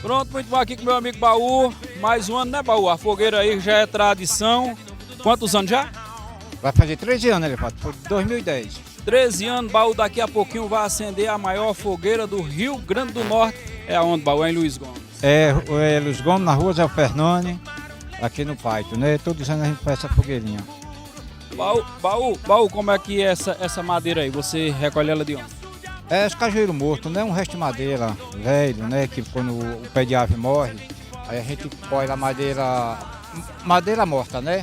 Pronto, muito bom aqui com meu amigo Baú. Mais um ano, né, Baú? A fogueira aí já é tradição. Quantos anos já? Vai fazer 13 anos, ele foi 2010. 13 anos, Baú. Daqui a pouquinho vai acender a maior fogueira do Rio Grande do Norte. É aonde, Baú? É em Luiz Gomes. É Luiz Gomes, na rua Zé Fernandes, aqui no Paito, né? Todos os anos a gente faz essa fogueirinha. Baú, como é que é essa madeira aí? Você recolhe ela de onde? É os cajueiros mortos, né? Um resto de madeira velho, né? Que quando o pé de ave morre, aí a gente põe a madeira morta, né?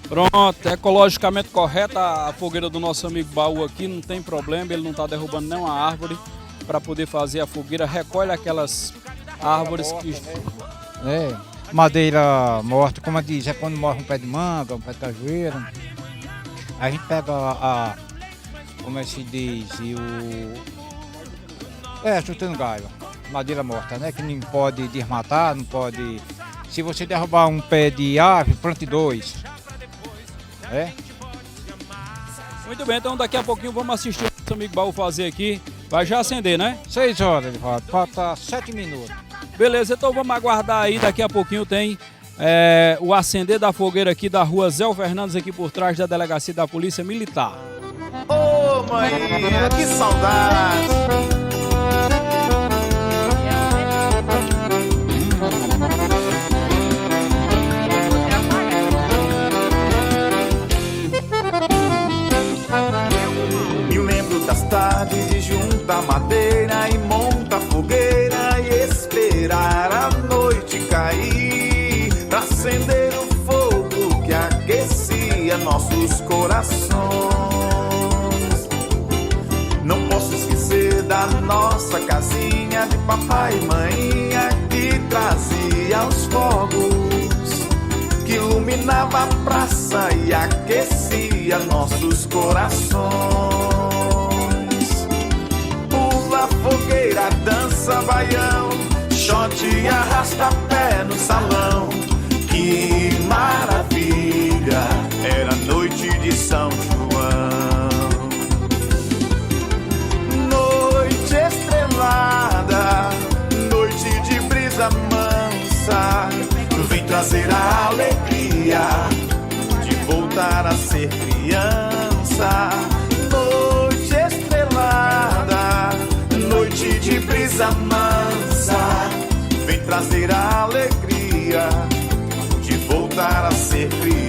Pronto, ecologicamente correta a fogueira do nosso amigo Baú aqui, não tem problema, ele não está derrubando nenhuma árvore para poder fazer a fogueira, recolhe aquelas árvores que... É, madeira morta, como diz, é quando morre um pé de manga, um pé de cajueiro. A gente pega como é que se diz, chutando galho, madeira morta, né? Que não pode desmatar, não pode... Se você derrubar um pé de árvore, plante dois. É? Muito bem, então daqui a pouquinho vamos assistir o nosso amigo Baú fazer aqui. Vai já acender, né? 6 horas ele falta 7 minutos. Beleza, então vamos aguardar aí, daqui a pouquinho tem o acender da fogueira aqui da rua Zé Fernandes, aqui por trás da delegacia da Polícia Militar. Ô, mãe, que saudade! Me lembro das tardes de juntar madeira e montar fogueira e esperar a noite cair pra acender o fogo que aquecia nossos corações. Não posso esquecer da nossa casinha de papai e maninha que trazia os fogos, que iluminava a praça e aquecia nossos corações. Pula fogueira, dança baião, shot e arrasta-pé no salão. Que maravilha, era noite de São João. Noite estrelada, noite de brisa mansa, vem trazer a alegria de voltar a ser criança. Noite estrelada, noite de brisa mansa, vem trazer a alegria de voltar a ser criança.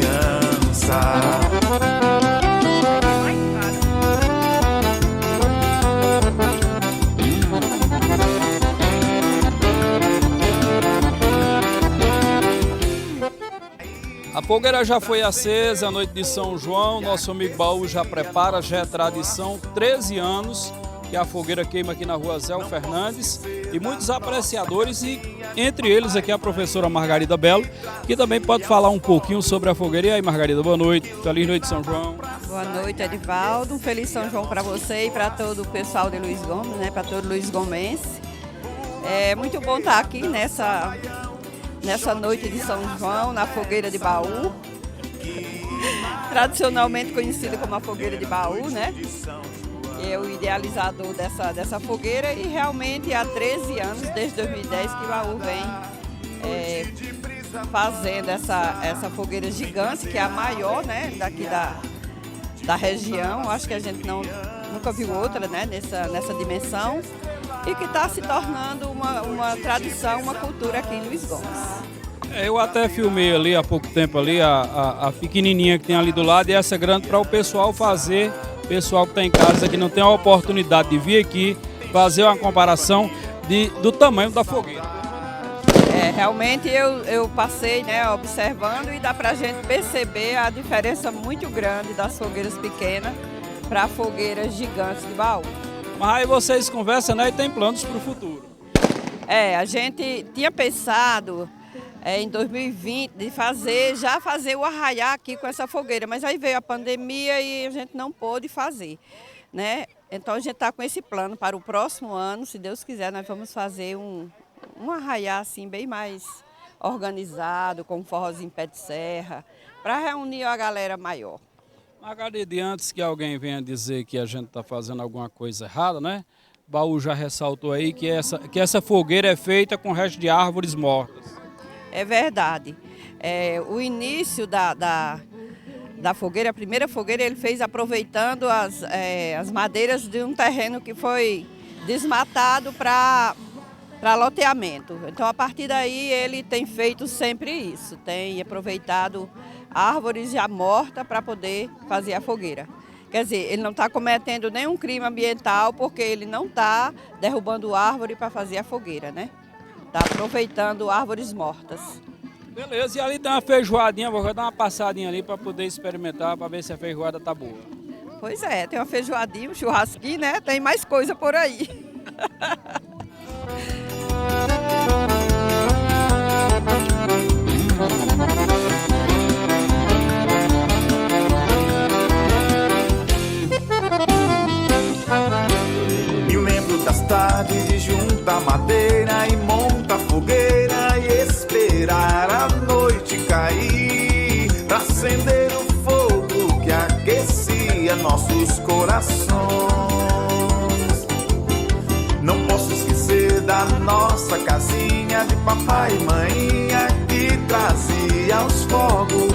A fogueira já foi acesa, a noite de São João, nosso amigo Baú já prepara, já é tradição, 13 anos que a fogueira queima aqui na rua Zé Fernandes e muitos apreciadores e entre eles aqui a professora Margarida Belo, que também pode falar um pouquinho sobre a fogueira. E aí, Margarida, boa noite, feliz noite de São João. Boa noite, Edivaldo, um feliz São João para você e para todo o pessoal de Luiz Gomes, né, para todo Luiz Gomense. É muito bom estar aqui nessa noite de São João, na fogueira de Baú, tradicionalmente conhecida como a fogueira de Baú, né? É o idealizador dessa fogueira e realmente há 13 anos, desde 2010, que Baú vem fazendo essa fogueira gigante, que é a maior, né, daqui da região. Acho que a gente nunca viu outra, né, nessa dimensão, e que está se tornando uma tradição, uma cultura aqui em Luiz Gomes. Eu até filmei ali há pouco tempo ali a pequenininha que tem ali do lado e essa grande para o pessoal fazer, pessoal que está em casa que não tem a oportunidade de vir aqui fazer uma comparação do tamanho da fogueira. Realmente eu passei, né, observando e dá para a gente perceber a diferença muito grande das fogueiras pequenas para fogueiras gigantes de Baú. Mas aí vocês conversam, né, e tem planos para o futuro. A gente tinha pensado em 2020 de fazer o arraiá aqui com essa fogueira, mas aí veio a pandemia e a gente não pôde fazer, né? Então a gente está com esse plano para o próximo ano, se Deus quiser, nós vamos fazer um arraiá assim bem mais organizado, com forrozinho pé de serra, para reunir a galera maior. Margarida, antes que alguém venha dizer que a gente está fazendo alguma coisa errada, né? Baú já ressaltou aí que essa fogueira é feita com resto de árvores mortas. É verdade. O início da fogueira, a primeira fogueira, ele fez aproveitando as madeiras de um terreno que foi desmatado para loteamento. Então, a partir daí, ele tem feito sempre isso, tem aproveitado árvores já mortas para poder fazer a fogueira. Quer dizer, ele não está cometendo nenhum crime ambiental porque ele não está derrubando árvore para fazer a fogueira, né? Está aproveitando árvores mortas. Beleza, e ali tem uma feijoadinha, vou dar uma passadinha ali para poder experimentar, para ver se a feijoada tá boa. Pois é, tem uma feijoadinha, um churrasquinho, né? Tem mais coisa por aí. Me lembro das tardes de juntar madeira e montar fogueira e esperar a noite cair pra acender o fogo que aquecia nossos corações. Não posso esquecer da nossa casinha de papai e maninha que trazia os fogos